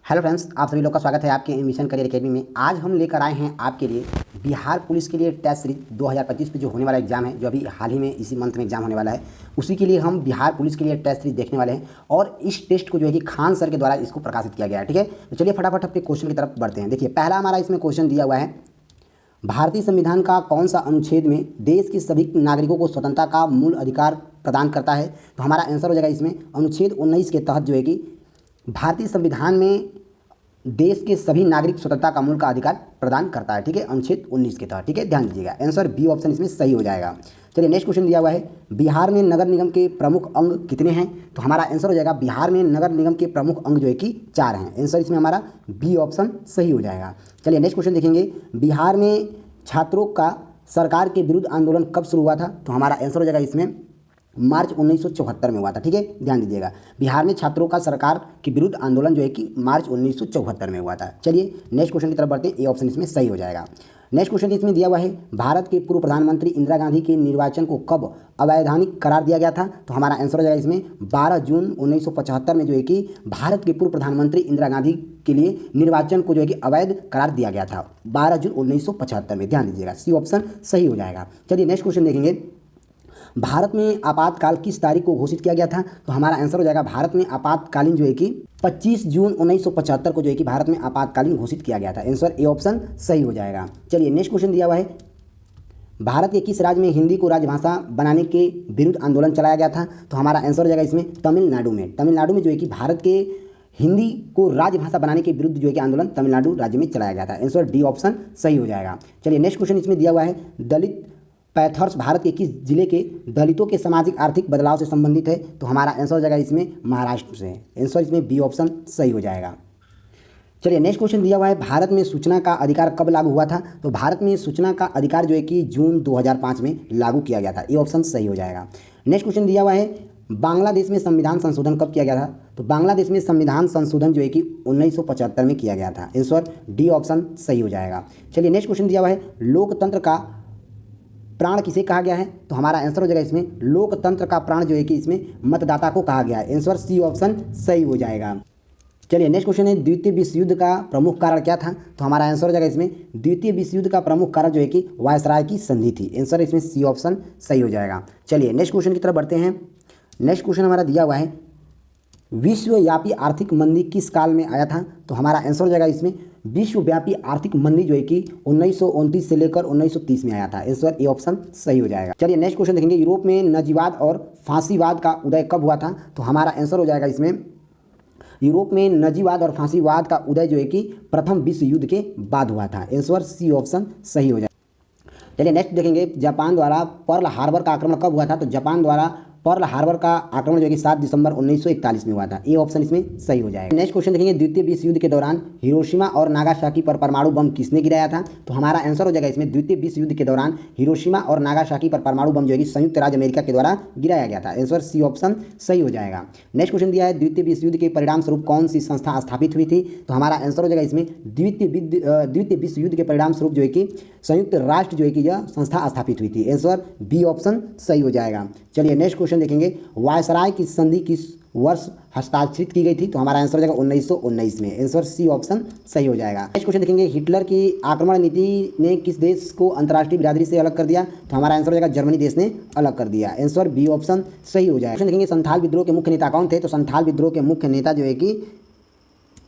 Hello friends, आप सभी लोग का स्वागत है आपके मिशन करियर एकेडमी में। आज हम लेकर आए हैं आपके लिए बिहार पुलिस के लिए टेस्ट सीरीज 2025 में जो होने वाला एग्जाम है, जो अभी हाल ही में इसी मंथ में एग्जाम होने वाला है, उसी के लिए हम बिहार पुलिस के लिए टेस्ट सीरीज देखने वाले हैं। और इस टेस्ट को जो है कि खान सर के द्वारा इसको प्रकाशित किया गया है। ठीक है, तो चलिए फटाफट अपने क्वेश्चन की तरफ बढ़ते हैं। देखिए, पहला हमारा इसमें क्वेश्चन दिया हुआ है, भारतीय संविधान का कौन सा अनुच्छेद में देश के सभी नागरिकों को स्वतंत्रता का मूल अधिकार प्रदान करता है। तो हमारा आंसर हो जाएगा इसमें अनुच्छेद 19 के तहत जो है कि भारतीय संविधान में देश के सभी नागरिक स्वतंत्रता का मूल का अधिकार प्रदान करता है। ठीक है, अनुच्छेद 19 के तहत। ठीक है, ध्यान दीजिएगा, आंसर बी ऑप्शन इसमें सही हो जाएगा। चलिए नेक्स्ट क्वेश्चन दिया हुआ है, बिहार में नगर निगम के प्रमुख अंग कितने हैं। तो हमारा आंसर हो जाएगा बिहार में नगर निगम के प्रमुख अंग जो है कि 4 हैं। आंसर इसमें हमारा बी ऑप्शन सही हो जाएगा। चलिए नेक्स्ट क्वेश्चन देखेंगे, बिहार में छात्रों का सरकार के विरुद्ध आंदोलन कब शुरू हुआ था। तो हमारा आंसर हो जाएगा इसमें मार्च 1974 में हुआ था। ठीक है, ध्यान दीजिएगा, बिहार में छात्रों का सरकार के विरुद्ध आंदोलन जो है कि मार्च 1974 में हुआ था। चलिए नेक्स्ट क्वेश्चन की तरफ बढ़ते हैं, ए ऑप्शन इसमें सही हो जाएगा। नेक्स्ट क्वेश्चन इसमें दिया हुआ है, भारत के पूर्व प्रधानमंत्री इंदिरा गांधी के निर्वाचन को कब अवैधानिक करार दिया गया था। तो हमारा आंसर हो जाएगा इसमें 12 जून 1975 में जो है कि भारत के पूर्व प्रधानमंत्री इंदिरा गांधी के लिए निर्वाचन को जो है कि अवैध करार दिया गया था 12 जून 1975 में। ध्यान दीजिएगा, सी ऑप्शन सही हो जाएगा। चलिए नेक्स्ट क्वेश्चन देखेंगे, भारत में आपातकाल किस तारीख को घोषित किया गया था। तो हमारा आंसर हो जाएगा भारत में आपातकालीन जो है कि 25 जून 1975 को जो है कि भारत में आपातकालीन घोषित किया गया था। आंसर ए ऑप्शन सही हो जाएगा। चलिए नेक्स्ट क्वेश्चन दिया हुआ है, भारत के किस राज्य में हिंदी को राजभाषा बनाने के विरुद्ध आंदोलन चलाया गया था। तो हमारा आंसर हो जाएगा इसमें तमिलनाडु में। तमिलनाडु में जो है कि भारत के हिंदी को राजभाषा बनाने के विरुद्ध जो है कि आंदोलन तमिलनाडु राज्य में चलाया गया था। आंसर डी ऑप्शन सही हो जाएगा। चलिए नेक्स्ट क्वेश्चन इसमें दिया हुआ है, दलित पैथर्स भारत के किस जिले के दलितों के सामाजिक आर्थिक बदलाव से संबंधित है। तो हमारा आंसर हो जाएगा इसमें महाराष्ट्र से। आंसर इसमें बी ऑप्शन सही हो जाएगा। चलिए नेक्स्ट क्वेश्चन दिया हुआ है, भारत में सूचना का अधिकार कब लागू हुआ था। तो भारत में सूचना का अधिकार जो है कि जून 2005 में लागू किया गया था। ये ऑप्शन सही हो जाएगा। नेक्स्ट क्वेश्चन दिया हुआ है, बांग्लादेश में संविधान संशोधन कब किया गया था। तो बांग्लादेश में संविधान संशोधन जो है कि 1975 में किया गया था। आंसर डी ऑप्शन सही हो जाएगा। चलिए नेक्स्ट क्वेश्चन दिया हुआ है, लोकतंत्र का प्राण किसे कहा गया है। तो हमारा आंसर हो जाएगा इसमें लोकतंत्र का प्राण जो है कि इसमें मतदाता को कहा गया है। आंसर सी ऑप्शन सही हो जाएगा। चलिए नेक्स्ट क्वेश्चन है, द्वितीय विश्व युद्ध का प्रमुख कारण क्या था। तो हमारा आंसर हो जाएगा इसमें द्वितीय विश्व युद्ध का प्रमुख कारण जो है कि वायसराय की संधि थी। आंसर इसमें सी ऑप्शन सही हो जाएगा। चलिए नेक्स्ट क्वेश्चन की तरफ बढ़ते हैं। नेक्स्ट क्वेश्चन हमारा दिया हुआ है, विश्वव्यापी आर्थिक मंदी किस काल में आया था। तो हमारा आंसर हो जाएगा इसमें विश्वव्यापी आर्थिक मंदी जो है कि 1929 से लेकर 1930 में आया था। आंसर ए ऑप्शन सही हो जाएगा। चलिए नेक्स्ट क्वेश्चन देखेंगे, यूरोप में नजीवाद और फांसीवाद का उदय कब हुआ था। तो हमारा आंसर हो जाएगा इसमें यूरोप में नजीवाद और फांसीवाद का उदय जो है कि प्रथम विश्व युद्ध के बाद हुआ था। आंसर सी ऑप्शन सही हो जाएगा। चलिए नेक्स्ट देखेंगे, जापान द्वारा पर्ल हार्बर का आक्रमण कब हुआ था। तो जापान द्वारा पर्ल हार्बर का आक्रमण जो है कि 7 दिसंबर 1941 में हुआ था। ए ऑप्शन इसमें सही हो जाएगा। नेक्स्ट क्वेश्चन देखेंगे, द्वितीय विश्व युद्ध के दौरान हिरोशिमा और नागासाकी पर परमाणु बम किसने गिराया था। तो हमारा आंसर हो जाएगा इसमें द्वितीय विश्व युद्ध के दौरान हिरोशिमा और नागासाकी पर परमाणु बम जो है कि संयुक्त राज्य अमेरिका के द्वारा गिराया गया था। आंसर सी ऑप्शन सही हो जाएगा। नेक्स्ट क्वेश्चन दिया है, द्वितीय विश्व युद्ध के परिणाम स्वरूप कौन सी संस्था स्थापित हुई थी। तो हमारा आंसर हो जाएगा इसमें द्वितीय विश्व युद्ध के परिणाम स्वरूप जो है कि संयुक्त राष्ट्र जो है कि यह संस्था स्थापित हुई थी। आंसर बी ऑप्शन सही हो जाएगा। चलिए नेक्स्ट क्वेश्चन देखेंगे, वायसराय की संधि किस वर्ष हस्ताक्षरित की गई थी। तो हमारा आंसर हो जाएगा 1919 में। आंसर सी ऑप्शन सही हो जाएगा। नेक्स्ट क्वेश्चन देखेंगे, हिटलर की आक्रमण नीति ने किस देश को अंतर्राष्ट्रीय बिरादरी से अलग कर दिया। तो हमारा आंसर हो जाएगा जर्मनी देश ने अलग कर दिया। आंसर बी ऑप्शन सही हो जाएगा। क्वेश्चन देखेंगे, संथाल विद्रोह के मुख्य नेता कौन थे। तो संथाल विद्रोह के मुख्य नेता जो है कि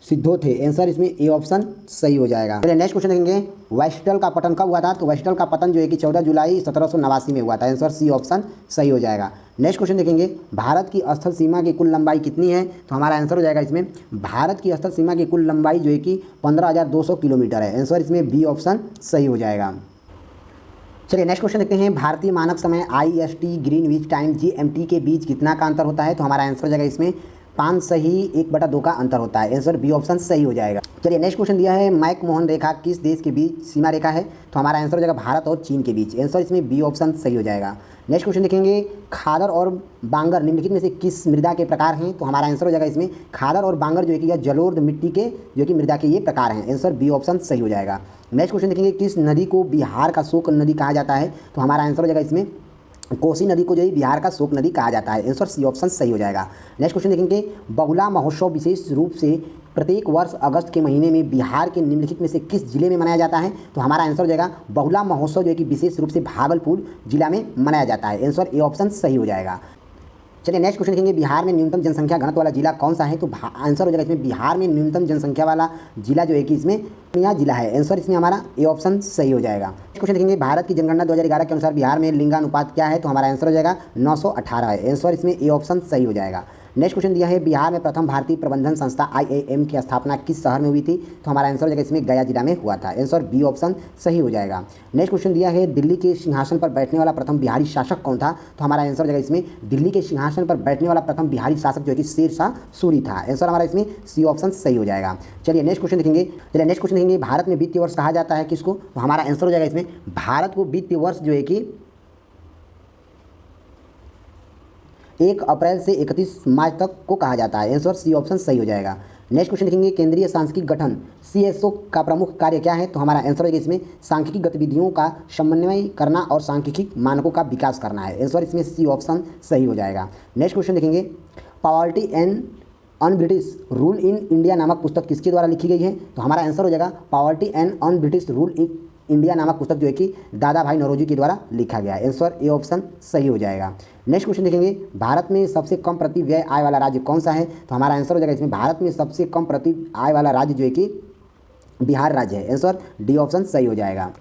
सिद्धो थे। आंसर इसमें ए ऑप्शन सही हो जाएगा। चलिए नेक्स्ट क्वेश्चन देखेंगे, वेस्टल का पतन कब हुआ था। तो वेस्टल का पतन जो है कि 14 जुलाई 1789 में हुआ था। आंसर सी ऑप्शन सही हो जाएगा। नेक्स्ट क्वेश्चन देखेंगे, भारत की स्थल सीमा की कुल लंबाई कितनी है। तो हमारा आंसर हो जाएगा इसमें भारत की स्थल सीमा की कुल लंबाई जो है कि 15,200 किलोमीटर है। आंसर इसमें बी ऑप्शन सही हो जाएगा। चलिए नेक्स्ट क्वेश्चन देखते हैं, भारतीय मानक समय IST ग्रीनविच टाइम GMT के बीच कितना का अंतर होता है। तो हमारा आंसर हो जाएगा इसमें 5 सही 1/2 का अंतर होता है। आंसर बी ऑप्शन सही हो जाएगा। चलिए नेक्स्ट क्वेश्चन दिया है, मैकमोहन रेखा किस देश के बीच सीमा रेखा है। तो हमारा आंसर हो जाएगा भारत और चीन के बीच। आंसर इसमें बी ऑप्शन सही हो जाएगा। नेक्स्ट क्वेश्चन देखेंगे, खादर और बांगर निम्नलिखित में से किस मृदा के प्रकार हैं। तो हमारा आंसर हो जाएगा इसमें खादर और बांगर जो है कि यह जलोढ़ मिट्टी के जो कि मृदा के ये प्रकार हैं। आंसर बी ऑप्शन सही हो जाएगा। नेक्स्ट क्वेश्चन देखेंगे, किस नदी को बिहार का शोक नदी कहा जाता है। तो हमारा आंसर हो जाएगा इसमें कोसी नदी को जो है बिहार का शोक नदी कहा जाता है। आंसर सी ऑप्शन सही हो जाएगा। नेक्स्ट क्वेश्चन देखेंगे, बहुला महोत्सव विशेष रूप से प्रत्येक वर्ष अगस्त के महीने में बिहार के निम्नलिखित में से किस जिले में मनाया जाता है? तो हमारा आंसर हो जाएगा बहुला महोत्सव जो है कि विशेष रूप से भागलपुर जिला में मनाया जाता है। आंसर ए ऑप्शन सही हो जाएगा। चलिए नेक्स्ट क्वेश्चन देखेंगे, बिहार में न्यूनतम जनसंख्या घनत्व वाला जिला कौन सा है? तो आंसर हो जाएगा इसमें बिहार में न्यूनतम जनसंख्या वाला जिला जो है कि इसमें पूर्णिया जिला है। आंसर इसमें हमारा ए ऑप्शन सही हो जाएगा। नेक्स्ट क्वेश्चन देखेंगे, भारत की जनगणना 2011 के अनुसार बिहार में लिंगानुपात क्या है? तो हमारा आंसर हो जाएगा 918 है। आंसर इसमें ए ऑप्शन सही हो जाएगा। नेक्स्ट क्वेश्चन दिया है, बिहार में प्रथम भारतीय प्रबंधन संस्था IIM की स्थापना किस शहर में हुई थी? तो हमारा आंसर हो जाएगा इसमें गया जिला में हुआ था। आंसर बी ऑप्शन सही हो जाएगा। नेक्स्ट क्वेश्चन दिया है, दिल्ली के सिंहासन पर बैठने वाला प्रथम बिहारी शासक कौन था? तो हमारा आंसर हो जाएगा इसमें दिल्ली के सिंहासन पर बैठने वाला प्रथम बिहारी शासक जो है कि शेरशाह सूरी था। आंसर हमारा इसमें सी ऑप्शन सही हो जाएगा। चलिए नेक्स्ट क्वेश्चन देखेंगे, भारत में वित्तीय वर्ष कहा जाता है किसको? तो हमारा आंसर हो जाएगा इसमें भारत को वित्तीय वर्ष जो है कि 1 अप्रैल से 31 मार्च तक को कहा जाता है। आंसर सी ऑप्शन सही हो जाएगा। नेक्स्ट क्वेश्चन देखेंगे, केंद्रीय सांख्यिकी गठन CSO का प्रमुख कार्य क्या है? तो हमारा आंसर होगा इसमें सांख्यिकी गतिविधियों का समन्वय करना और सांख्यिकी मानकों का विकास करना है। आंसर इसमें सी ऑप्शन सही हो जाएगा। नेक्स्ट क्वेश्चन देखेंगे, poverty and un British rule in India नामक पुस्तक किसके द्वारा लिखी गई है? तो हमारा आंसर हो जाएगा poverty and un British rule in India नामक पुस्तक जो है कि दादा भाई नौरोजी के द्वारा लिखा गया है। आंसर ए ऑप्शन सही हो जाएगा। नेक्स्ट क्वेश्चन देखेंगे, भारत में सबसे कम प्रति व्यय आय वाला राज्य कौन सा है? तो हमारा आंसर हो जाएगा इसमें भारत में सबसे कम प्रति आय वाला राज्य जो है कि बिहार राज्य है। आंसर डी ऑप्शन सही हो जाएगा।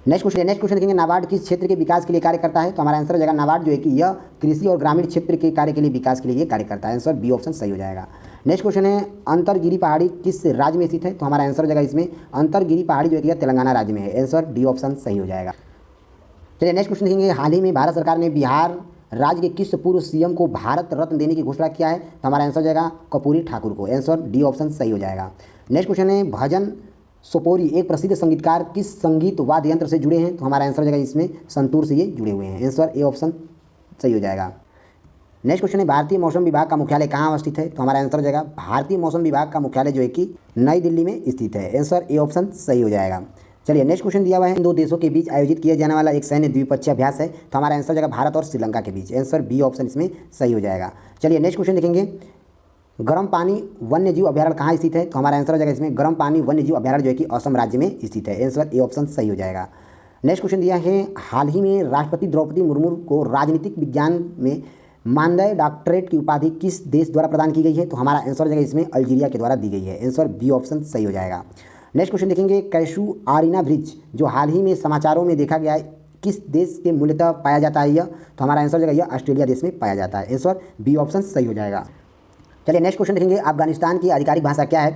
नेक्स्ट क्वेश्चन देखेंगे, नाबार्ड किस क्षेत्र के विकास के लिए कार्य करता है? तो हमारा आंसर हो जाएगा नाबार्ड जो है कि यह कृषि और ग्रामीण क्षेत्र के कार्य के लिए विकास के लिए ये कार्य करता है। आंसर बी ऑप्शन सही हो जाएगा। नेक्स्ट क्वेश्चन है, अंतरगिरी पहाड़ी किस राज्य में स्थित है? तो हमारा आंसर हो जाएगा इसमें अंतरगिरी पहाड़ी जो है कि तेलंगाना राज्य में है। आंसर डी ऑप्शन सही हो जाएगा। चलिए नेक्स्ट क्वेश्चन देखेंगे, हाल ही में भारत सरकार ने बिहार राज्य के किस पूर्व CM को भारत रत्न देने की घोषणा किया है? तो हमारा आंसर हो जाएगा कर्पूरी ठाकुर को। आंसर डी ऑप्शन सही हो जाएगा। नेक्स्ट क्वेश्चन है, भजन सोपोरी एक प्रसिद्ध संगीतकार किस संगीत वाद्य यंत्र से जुड़े हैं? तो हमारा आंसर हो जाएगा इसमें संतूर से ये जुड़े हुए हैं। आंसर ए ऑप्शन सही हो जाएगा। नेक्स्ट क्वेश्चन है, भारतीय मौसम विभाग का मुख्यालय कहाँ अवस्थित है? तो हमारा आंसर हो जाएगा भारतीय मौसम विभाग का मुख्यालय जो है कि नई दिल्ली में स्थित है। आंसर ए ऑप्शन सही हो जाएगा। चलिए नेक्स्ट क्वेश्चन दिया हुआ है, इन दो देशों के बीच आयोजित किया जाने वाला एक सैन्य द्विपक्षीय अभ्यास है। तो हमारा आंसर हो जाएगा भारत और श्रीलंका के बीच। आंसर बी ऑप्शन इसमें सही हो जाएगा। चलिए नेक्स्ट क्वेश्चन देखेंगे, गर्म पानी वन्यजीव अभ्यारण्य कहाँ स्थित है? तो हमारा आंसर हो जाएगा इसमें गर्म पानी वन्यजीव अभ्यारण्य जो है कि असम राज्य में स्थित है। आंसर ए ऑप्शन सही हो जाएगा। नेक्स्ट क्वेश्चन दिया है, हाल ही में राष्ट्रपति द्रौपदी मुर्मू को राजनीतिक विज्ञान में मानदेय डॉक्टरेट की उपाधि किस देश द्वारा प्रदान की गई है? तो हमारा आंसर हो जाएगा इसमें अल्जीरिया के द्वारा दी गई है। आंसर बी ऑप्शन सही हो जाएगा। नेक्स्ट क्वेश्चन देखेंगे, कैशू आरीना ब्रिज जो हाल ही में समाचारों में देखा गया है किस देश के मूलतः पाया जाता है यह? तो हमारा आंसर हो जाएगा यह ऑस्ट्रेलिया देश में पाया जाता है। आंसर बी ऑप्शन सही हो जाएगा। चलिए नेक्स्ट क्वेश्चन देखेंगे, अफगानिस्तान की आधिकारिक भाषा क्या है?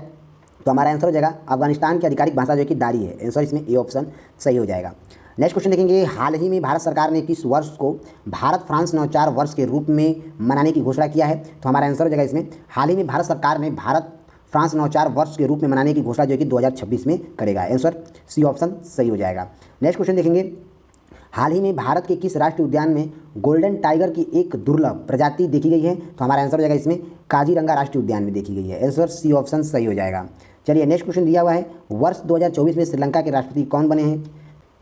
तो हमारा आंसर हो जाएगा अफगानिस्तान की आधिकारिक भाषा जो है कि दारी है। आंसर इसमें ए ऑप्शन सही हो जाएगा। नेक्स्ट क्वेश्चन देखेंगे, हाल ही में भारत सरकार ने किस वर्ष को भारत फ्रांस नवाचार वर्ष के रूप में मनाने की घोषणा किया है? तो हमारा आंसर हो जाएगा इसमें हाल ही में भारत सरकार ने भारत फ्रांस नवाचार वर्ष के रूप में मनाने की घोषणा जो है कि 2026 में करेगा। आंसर सी ऑप्शन सही हो जाएगा। नेक्स्ट क्वेश्चन देखेंगे, हाल ही में भारत के किस राष्ट्रीय उद्यान में गोल्डन टाइगर की एक दुर्लभ प्रजाति देखी गई है? तो हमारा आंसर हो जाएगा इसमें काजीरंगा राष्ट्रीय उद्यान में देखी गई है। आंसर सी ऑप्शन सही हो जाएगा। चलिए नेक्स्ट क्वेश्चन दिया हुआ है, वर्ष 2024 में श्रीलंका के राष्ट्रपति कौन बने हैं?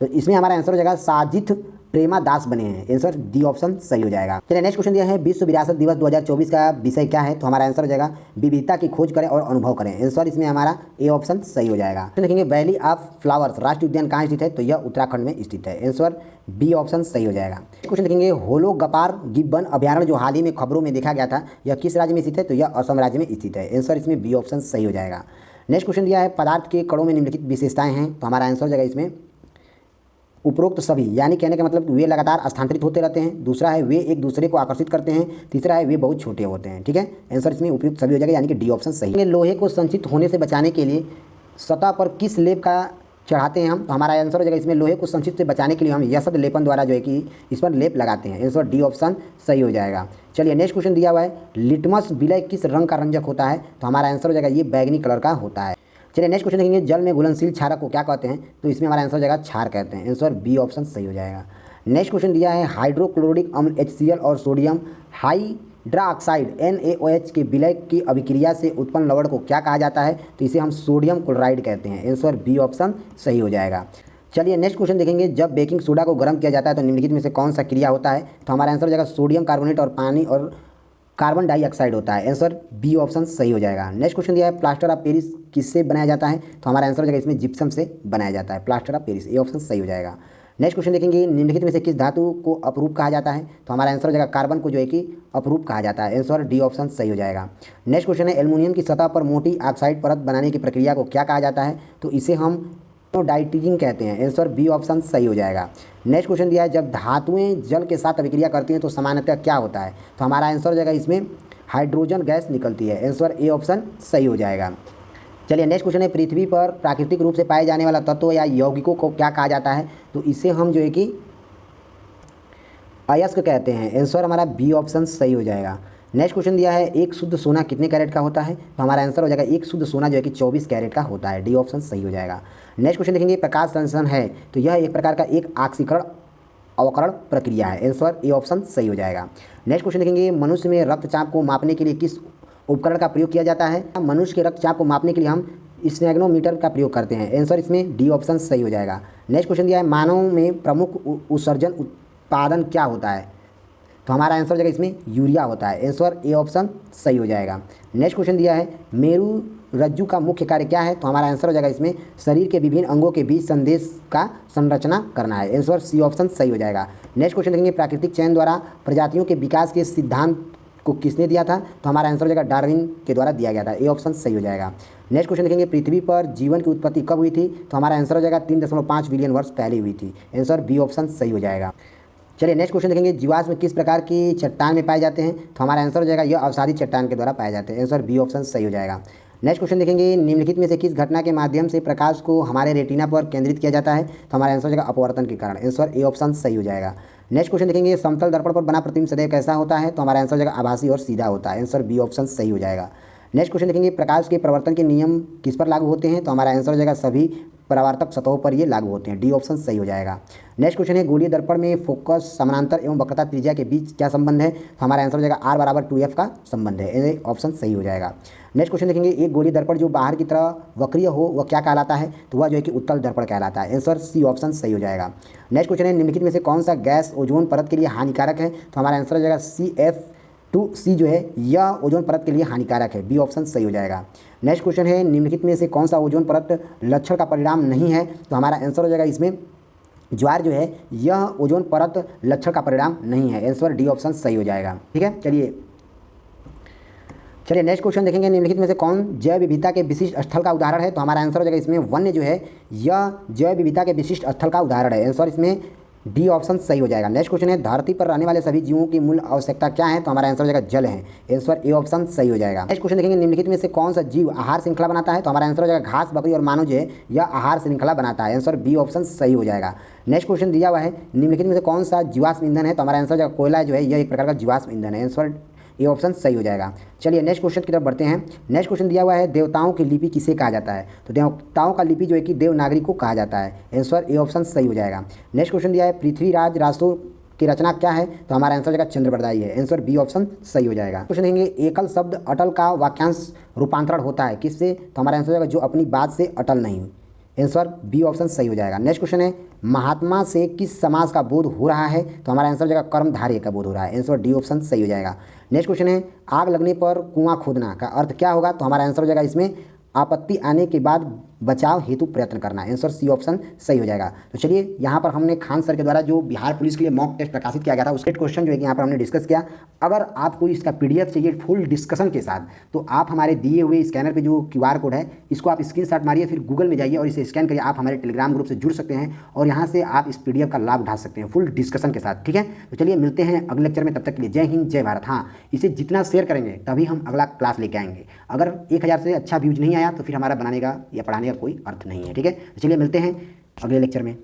तो इसमें हमारा आंसर हो जाएगा साजिथ प्रेमादास बने हैं। आंसर डी ऑप्शन सही हो जाएगा। चलिए नेक्स्ट क्वेश्चन दिया है, विश्व विरासत दिवस 2024 का विषय क्या है? तो हमारा आंसर हो जाएगा विविधता की खोज करें और अनुभव करें। आंसर इसमें हमारा ए ऑप्शन सही हो जाएगा। तो देखेंगे, वैली ऑफ फ्लावर्स राष्ट्रीय उद्यान कहाँ स्थित है? तो यह उत्तराखंड में स्थित है। आंसर बी ऑप्शन सही हो जाएगा। क्वेश्चन देखेंगे, होलोगपार गिब्बन अभ्यारण्य जो हाल ही में खबरों में देखा गया था यह किस राज्य में स्थित है? तो यह असम राज्य में स्थित है। आंसर इसमें बी ऑप्शन सही हो जाएगा। नेक्स्ट क्वेश्चन दिया है, पदार्थ के कणों में निम्नलिखित विशेषताएं हैं। तो हमारा आंसर हो जाएगा इसमें उपरोक्त सभी, यानी कहने का मतलब वे लगातार स्थानांतरित होते रहते हैं। दूसरा है वे एक दूसरे को आकर्षित करते हैं। तीसरा है वे बहुत छोटे होते हैं। ठीक है, आंसर इसमें उपयुक्त सभी हो जाएगा, यानी कि डी ऑप्शन सही है। लोहे को संचित होने से बचाने के लिए सतह पर किस लेप का चढ़ाते हैं हम? तो हमारा आंसर हो जाएगा इसमें लोहे को संचित से बचाने के लिए हम यसद लेपन द्वारा जो है कि इस पर लेप लगाते हैं। आंसर डी ऑप्शन सही हो जाएगा। चलिए नेक्स्ट क्वेश्चन दिया हुआ है, लिटमस विलय किस रंग का रंजक होता है? तो हमारा आंसर हो जाएगा ये बैगनी कलर का होता है। चलिए नेक्स्ट क्वेश्चन देखेंगे, जल में घुलनशील क्षारक को क्या कहते हैं? तो इसमें हमारा आंसर हो जाएगा क्षार कहते हैं। आंसर बी ऑप्शन सही हो जाएगा। नेक्स्ट क्वेश्चन दिया है, हाइड्रोक्लोरिक अम्ल HCl और सोडियम हाइड्रोक्साइड NaOH के विलय की अभिक्रिया से उत्पन्न लवण को क्या कहा जाता है? तो इसे हम सोडियम क्लोराइड कहते हैं। आंसर बी ऑप्शन सही हो जाएगा। चलिए नेक्स्ट क्वेश्चन देखेंगे, जब बेकिंग सोडा को गर्म किया जाता है तो निम्नलिखित में से कौन सा क्रिया होता है? तो हमारा आंसर हो जाएगा सोडियम कार्बोनेट और पानी और कार्बन डाइऑक्साइड होता है। आंसर बी ऑप्शन सही हो जाएगा। नेक्स्ट क्वेश्चन दिया है, प्लास्टर ऑफ पेरिस किससे बनाया जाता है? तो हमारा आंसर हो जाएगा इसमें जिप्सम से बनाया जाता है, प्लास्टर ऑफ पेरिस, ये ऑप्शन सही हो जाएगा। नेक्स्ट क्वेश्चन देखेंगे, निम्नलिखित में से किस धातु को अपरूप कहा जाता है? तो हमारा आंसर हो जाएगा कार्बन को जो है कि अपरूप कहा जाता है। आंसर डी ऑप्शन सही हो जाएगा। नेक्स्ट क्वेश्चन है, एल्युमिनियम की सतह पर मोटी ऑक्साइड परत बनाने की प्रक्रिया को क्या कहा जाता है? तो इसे हम डाइटिंग कहते हैं। आंसर बी ऑप्शन सही हो जाएगा। नेक्स्ट क्वेश्चन दिया है, जब धातुएं जल के साथ अभिक्रिया करती हैं तो सामान्यतः क्या होता है? तो हमारा आंसर हो जाएगा इसमें हाइड्रोजन गैस निकलती है। आंसर ए ऑप्शन सही हो जाएगा। चलिए नेक्स्ट क्वेश्चन है, पृथ्वी पर प्राकृतिक रूप से पाए जाने वाला तत्व या यौगिकों को क्या कहा जाता है? तो इसे हम जो है कि अयस्क कहते हैं। आंसर हमारा बी ऑप्शन सही हो जाएगा। नेक्स्ट क्वेश्चन दिया है, एक शुद्ध सोना कितने कैरेट का होता है? तो हमारा आंसर हो जाएगा एक शुद्ध सोना जो है कि 24 कैरेट का होता है। डी ऑप्शन सही हो जाएगा। नेक्स्ट क्वेश्चन देखेंगे, प्रकाश संश्लेषण है तो यह एक प्रकार का एक ऑक्सीकरण अवकरण प्रक्रिया है। आंसर ए ऑप्शन सही हो जाएगा। नेक्स्ट क्वेश्चन देखेंगे, मनुष्य में रक्तचाप को मापने के लिए किस उपकरण का प्रयोग किया जाता है? मनुष्य के रक्तचाप को मापने के लिए हम स्फेग्नोमीटर का प्रयोग करते हैं। आंसर इसमें डी ऑप्शन सही हो जाएगा। नेक्स्ट क्वेश्चन दिया है, मानव में प्रमुख उत्सर्जन उत्पादन क्या होता है? तो हमारा आंसर हो जाएगा इसमें यूरिया होता है। आंसर ए ऑप्शन सही हो जाएगा। नेक्स्ट क्वेश्चन दिया है, मेरु रज्जु का मुख्य कार्य क्या है? तो हमारा आंसर हो जाएगा इसमें शरीर के विभिन्न अंगों के बीच संदेश का संरचना करना है। आंसर सी ऑप्शन सही हो जाएगा। नेक्स्ट क्वेश्चन देखेंगे, प्राकृतिक चयन द्वारा प्रजातियों के विकास के सिद्धांत को किसने दिया था? तो हमारा आंसर हो जाएगा डार्विन के द्वारा दिया गया था। ए ऑप्शन सही हो जाएगा। नेक्स्ट क्वेश्चन देखेंगे, पृथ्वी पर जीवन की उत्पत्ति कब हुई थी? तो हमारा आंसर हो जाएगा 3.5 बिलियन वर्ष पहले हुई थी। आंसर बी ऑप्शन सही हो जाएगा। चलिए नेक्स्ट क्वेश्चन देखेंगे, जीवाश्म किस प्रकार की चट्टान में पाए जाते हैं? तो हमारा आंसर हो जाएगा यह अवसादी चट्टान के द्वारा पाए जाते हैं। आंसर बी ऑप्शन सही हो जाएगा। नेक्स्ट क्वेश्चन देखेंगे, निम्नलिखित में से किस घटना के माध्यम से प्रकाश को हमारे रेटिना पर केंद्रित किया जाता है? तो हमारा आंसर हो जाएगा अपवर्तन के कारण। आंसर ए ऑप्शन सही हो जाएगा। नेक्स्ट क्वेश्चन देखेंगे, समतल दर्पण पर बना प्रतिबिंब सदैव कैसा होता है? तो हमारा आंसर हो जाएगा आभासी और सीधा होता है। आंसर बी ऑप्शन सही हो जाएगा। नेक्स्ट क्वेश्चन देखेंगे, प्रकाश के प्रवर्तन के नियम किस पर लागू होते हैं? तो हमारा आंसर हो जाएगा सभी परावर्तक सतहों पर ये लागू होते हैं। डी ऑप्शन सही हो जाएगा। नेक्स्ट क्वेश्चन है, गोलीय दर्पण में फोकस समानांतर एवं वक्रता त्रिज्या के बीच क्या संबंध है? तो हमारा आंसर हो जाएगा R बराबर 2F का संबंध है। ये ऑप्शन सही हो जाएगा। नेक्स्ट क्वेश्चन देखेंगे, एक गोलीय दर्पण जो बाहर की तरह वक्रीय हो वह क्या कहलाता है? तो वह जो है कि उत्तल दर्पण कहलाता है। आंसर सी ऑप्शन सही हो जाएगा। नेक्स्ट क्वेश्चन है, निम्नलिखित में से कौन सा गैस ओजोन परत के लिए हानिकारक है? तो हमारा आंसर हो जाएगा CF2C जो है यह ओजोन परत के लिए हानिकारक है। बी ऑप्शन सही हो जाएगा। नेक्स्ट क्वेश्चन है, निम्नलिखित में से कौन सा ओजोन परत लक्षण का परिणाम नहीं है? तो हमारा आंसर हो जाएगा इसमें ज्वार जो है यह ओजोन परत लक्षण का परिणाम नहीं है। आंसर डी ऑप्शन सही हो जाएगा। ठीक है, चलिए नेक्स्ट क्वेश्चन देखेंगे, निम्नलिखित में से कौन जैव विविधता के विशिष्ट स्थल का उदाहरण है? तो हमारा आंसर हो जाएगा इसमें वन्य जो है यह जैव विविधता के विशिष्ट स्थल का उदाहरण है। आंसर इसमें डी ऑप्शन सही हो जाएगा। नेक्स्ट क्वेश्चन है, धरती पर रहने वाले सभी जीवों की मूल आवश्यकता क्या है? तो हमारा आंसर हो जाएगा जल है। आंसर ए ऑप्शन सही हो जाएगा। नेक्स्ट क्वेश्चन देखेंगे, निम्नलिखित में से कौन सा जीव आहार श्रृंखला बनाता है? तो हमारा आंसर हो जाएगा घास, बकरी और मानव जो है यह आहार श्रृंखला बनाता है। आंसर बी ऑप्शन सही हो जाएगा। नेक्स्ट क्वेश्चन दिया हुआ है, निम्नलिखित में से कौन सा जीवाश्म ईंधन है? तो हमारा आंसर हो जाएगा कोयला जो है यह एक प्रकार का जीवाश्म ईंधन है। आंसर ये ऑप्शन सही हो जाएगा। चलिए नेक्स्ट क्वेश्चन की तरफ बढ़ते हैं। नेक्स्ट क्वेश्चन दिया हुआ है, देवताओं की लिपि किसे कहा जाता है? तो देवताओं का लिपि जो है कि देवनागरी को कहा जाता है। आंसर ए ऑप्शन सही हो जाएगा। नेक्स्ट क्वेश्चन दिया है, पृथ्वीराज रासो की रचना क्या है? तो हमारा आंसर हो जाएगा चंद्रबरदाई है। आंसर बी ऑप्शन सही हो जाएगा। क्वेश्चन देंगे, एकल शब्द अटल का वाक्यांश रूपांतरण होता है किससे? तो हमारा आंसर हो जाएगा जो अपनी बात से अटल नहीं हुई। आंसर बी ऑप्शन सही हो जाएगा। नेक्स्ट क्वेश्चन है, महात्मा से किस समास का बोध हो रहा है? तो हमारा आंसर हो जाएगा कर्मधारय का बोध हो रहा है। आंसर डी ऑप्शन सही हो जाएगा। नेक्स्ट क्वेश्चन है, आग लगने पर कुआं खोदना का अर्थ क्या होगा? तो हमारा आंसर हो जाएगा इसमें आपत्ति आने के बाद बचाव हेतु प्रयत्न करना। आंसर सी ऑप्शन सही हो जाएगा। तो चलिए यहाँ पर हमने खान सर के द्वारा जो बिहार पुलिस के लिए मॉक टेस्ट प्रकाशित किया गया था उसके क्वेश्चन जो है कि यहाँ पर हमने डिस्कस किया। अगर आपको इसका PDF चाहिए फुल डिस्कशन के साथ तो आप हमारे दिए हुए स्कैनर पे जो QR कोड है इसको आप स्क्रीनशॉट मारिए, फिर गूगल में जाइए और इसे स्कैन करिए। आप हमारे टेलीग्राम ग्रुप से जुड़ सकते हैं और यहाँ से आप इस PDF का लाभ उठा सकते हैं फुल डिस्कशन के साथ। ठीक है, तो चलिए मिलते हैं अगले लेक्चर में। तब तक के लिए जय हिंद जय भारत। हाँ, इसे जितना शेयर करेंगे तभी हम अगला क्लास लेके आएंगे। अगर 1000 से अच्छा व्यूज नहीं आया तो फिर हमारा बनाने का या पढ़ाने का कोई अर्थ नहीं है। ठीक है, तो चलिए मिलते हैं अगले लेक्चर में।